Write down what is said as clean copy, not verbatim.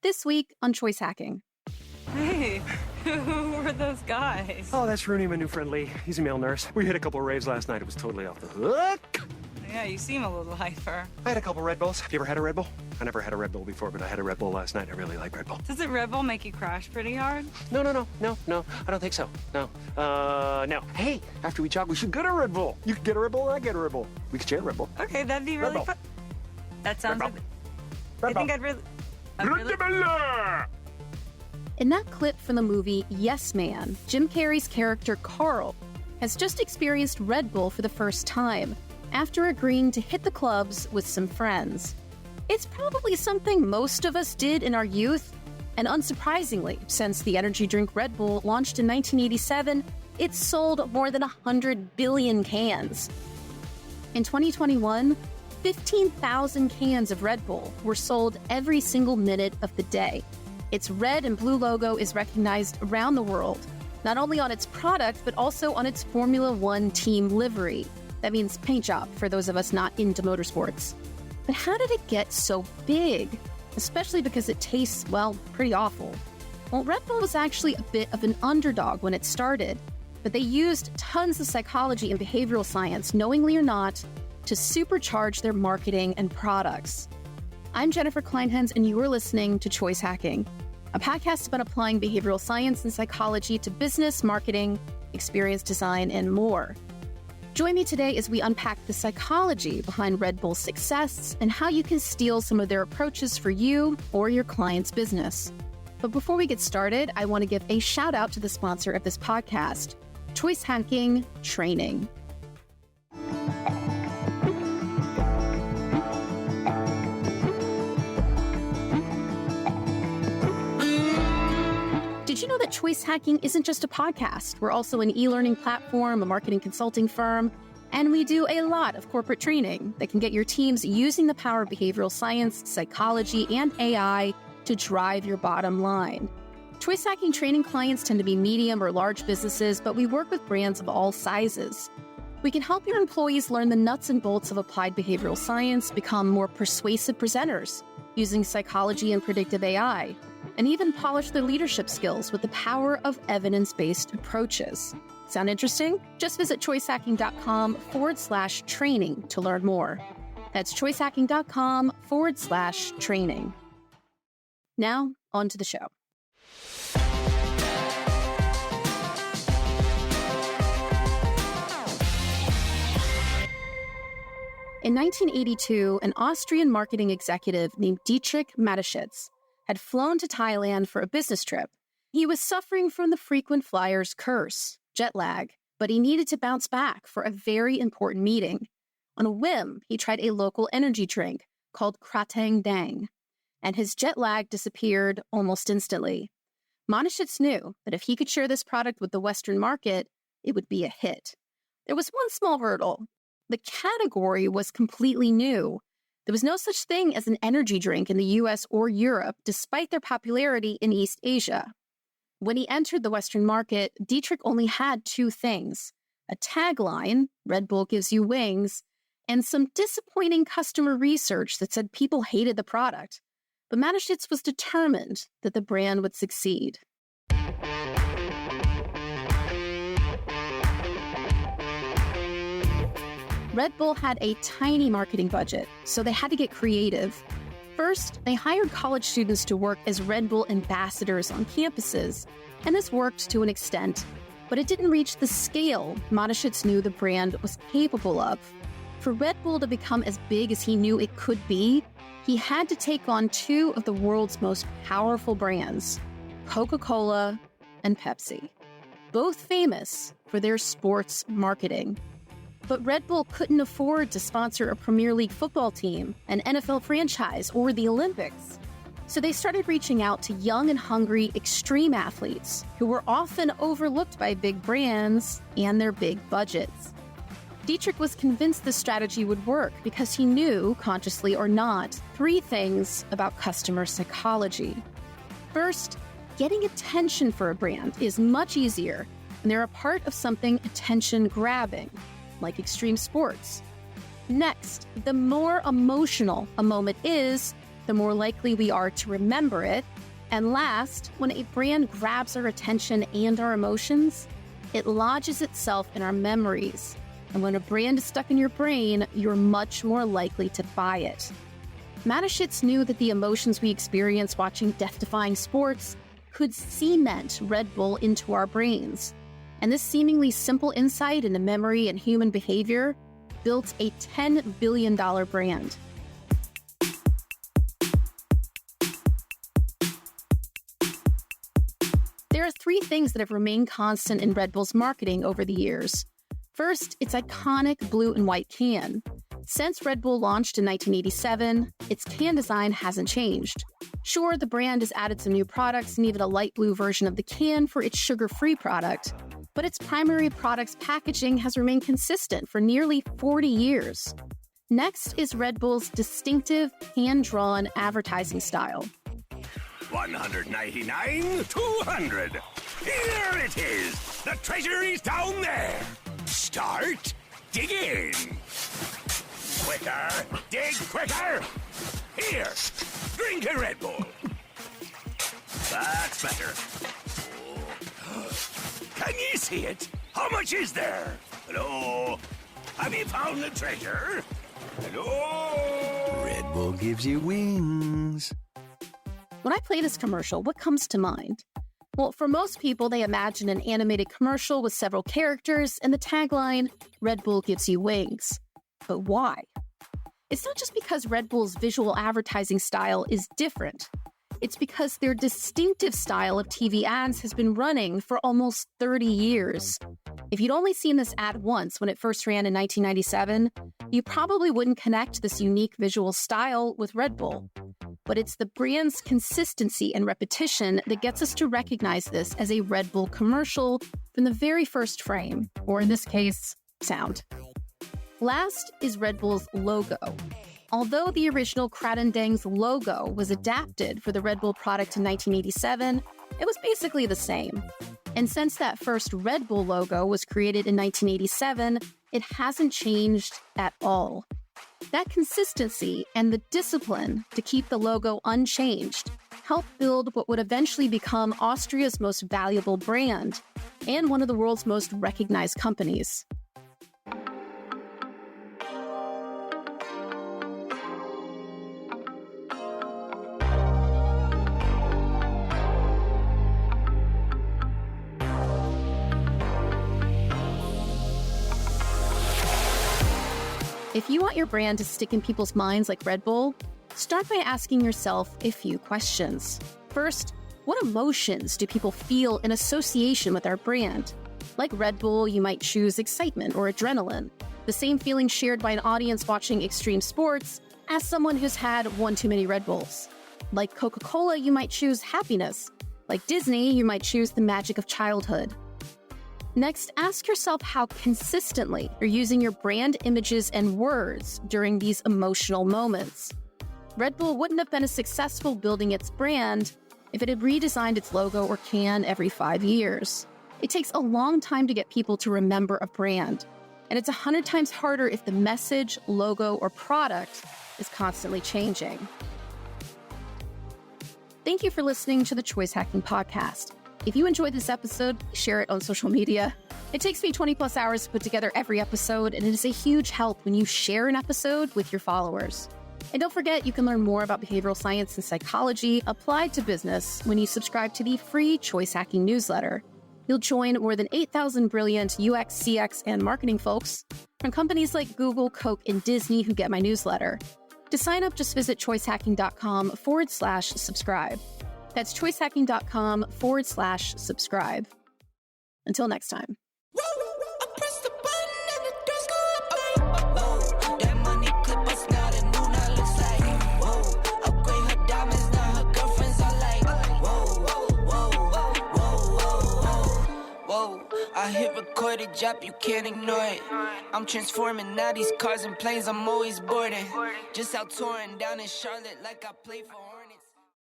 This week on Choice Hacking. Hey, who were those guys? Oh, that's Rooney, my new friend Lee. He's a male nurse. We hit a couple of raves last night. It was totally off the hook. Yeah, you seem a little hyper. I had a couple Red Bulls. Have you ever had a Red Bull? I never had a Red Bull before, but I had a Red Bull last night. I really like Red Bull. Does it Red Bull make you crash pretty hard? No. I don't think so. No. No. Hey, after we jog, we should get a Red Bull. You can get a Red Bull and I get a Red Bull. We could share a Red Bull. Okay, that'd be really fun. That sounds like... I think I'd really... In that clip from the movie Yes Man, Jim Carrey's character Carl has just experienced Red Bull for the first time after agreeing to hit the clubs with some friends. It's probably something most of us did in our youth, and unsurprisingly, since the energy drink Red Bull launched in 1987, it's sold more than 100 billion cans. In 2021, 15,000 cans of Red Bull were sold every single minute of the day. Its red and blue logo is recognized around the world, not only on its product, but also on its Formula One team livery. That means paint job for those of us not into motorsports. But how did it get so big? Especially because it tastes, well, pretty awful. Well, Red Bull was actually a bit of an underdog when it started, but they used tons of psychology and behavioral science, knowingly or not, to supercharge their marketing and products. I'm Jennifer Clinehens, and you are listening to Choice Hacking, a podcast about applying behavioral science and psychology to business, marketing, experience design, and more. Join me today as we unpack the psychology behind Red Bull's success and how you can steal some of their approaches for you or your client's business. But before we get started, I want to give a shout out to the sponsor of this podcast, Choice Hacking Training. Did you know that Choice Hacking isn't just a podcast? We're also an e-learning platform, a marketing consulting firm, and we do a lot of corporate training that can get your teams using the power of behavioral science, psychology, and AI to drive your bottom line. Choice Hacking training clients tend to be medium or large businesses, but we work with brands of all sizes. We can help your employees learn the nuts and bolts of applied behavioral science, become more persuasive presenters using psychology and predictive AI, and even polish their leadership skills with the power of evidence-based approaches. Sound interesting? Just visit choicehacking.com/training to learn more. That's choicehacking.com/training. Now, on to the show. In 1982, an Austrian marketing executive named Dietrich Mateschitz had flown to Thailand for a business trip. He was suffering from the frequent flyer's curse, jet lag, but he needed to bounce back for a very important meeting. On a whim, he tried a local energy drink called Kratang Dang, and his jet lag disappeared almost instantly. Mateschitz knew that if he could share this product with the Western market, it would be a hit. There was one small hurdle. The category was completely new. There was no such thing as an energy drink in the US or Europe, despite their popularity in East Asia. When he entered the Western market, Dietrich only had two things: a tagline, Red Bull gives you wings, and some disappointing customer research that said people hated the product. But Mateschitz was determined that the brand would succeed. Red Bull had a tiny marketing budget, so they had to get creative. First, they hired college students to work as Red Bull ambassadors on campuses, and this worked to an extent, but it didn't reach the scale Mateschitz knew the brand was capable of. For Red Bull to become as big as he knew it could be, he had to take on two of the world's most powerful brands, Coca-Cola and Pepsi, both famous for their sports marketing. But Red Bull couldn't afford to sponsor a Premier League football team, an NFL franchise, or the Olympics. So they started reaching out to young and hungry extreme athletes who were often overlooked by big brands and their big budgets. Dietrich was convinced this strategy would work because he knew, consciously or not, three things about customer psychology. First, getting attention for a brand is much easier when they're a part of something attention-grabbing, like extreme sports. Next, the more emotional a moment is, the more likely we are to remember it. And last, when a brand grabs our attention and our emotions, it lodges itself in our memories. And when a brand is stuck in your brain, you're much more likely to buy it. Mateschitz knew that the emotions we experience watching death-defying sports could cement Red Bull into our brains. And this seemingly simple insight into memory and human behavior built a $10 billion brand. There are three things that have remained constant in Red Bull's marketing over the years. First, its iconic blue and white can. Since Red Bull launched in 1987, its can design hasn't changed. Sure, the brand has added some new products and even a light blue version of the can for its sugar-free product, but its primary product's packaging has remained consistent for nearly 40 years. Next is Red Bull's distinctive, hand-drawn advertising style. 199, 200. Here it is. The treasure is down there. Start digging. Quicker, dig quicker. Here, drink a Red Bull. That's better. Can you see it? How much is there? Hello? Have you found the treasure? Hello? Red Bull gives you wings. When I play this commercial, what comes to mind? Well, for most people, they imagine an animated commercial with several characters and the tagline, Red Bull gives you wings. But why? It's not just because Red Bull's visual advertising style is different. It's because their distinctive style of TV ads has been running for almost 30 years. If you'd only seen this ad once when it first ran in 1997, you probably wouldn't connect this unique visual style with Red Bull. But it's the brand's consistency and repetition that gets us to recognize this as a Red Bull commercial from the very first frame, or in this case, sound. Last is Red Bull's logo. Although the original Kratendeng's logo was adapted for the Red Bull product in 1987, it was basically the same. And since that first Red Bull logo was created in 1987, it hasn't changed at all. That consistency and the discipline to keep the logo unchanged helped build what would eventually become Austria's most valuable brand and one of the world's most recognized companies. If you want your brand to stick in people's minds like Red Bull, start by asking yourself a few questions. First, what emotions do people feel in association with our brand? Like Red Bull, you might choose excitement or adrenaline, the same feeling shared by an audience watching extreme sports as someone who's had one too many Red Bulls. Like Coca-Cola, you might choose happiness. Like Disney, you might choose the magic of childhood. Next, ask yourself how consistently you're using your brand images and words during these emotional moments. Red Bull wouldn't have been as successful building its brand if it had redesigned its logo or can every 5 years. It takes a long time to get people to remember a brand, and it's 100 times harder if the message, logo, or product is constantly changing. Thank you for listening to the Choice Hacking Podcast. If you enjoyed this episode, share it on social media. It takes me 20 plus hours to put together every episode, and it is a huge help when you share an episode with your followers. And don't forget, you can learn more about behavioral science and psychology applied to business when you subscribe to the free Choice Hacking newsletter. You'll join more than 8,000 brilliant UX, CX, and marketing folks from companies like Google, Coke, and Disney who get my newsletter. To sign up, just visit choicehacking.com/subscribe. That's choicehacking.com/subscribe. Until next time. I hit record a drop, you can't ignore it. I'm transforming now these cars and planes, I'm always boarding. Just out touring down in Charlotte like I play for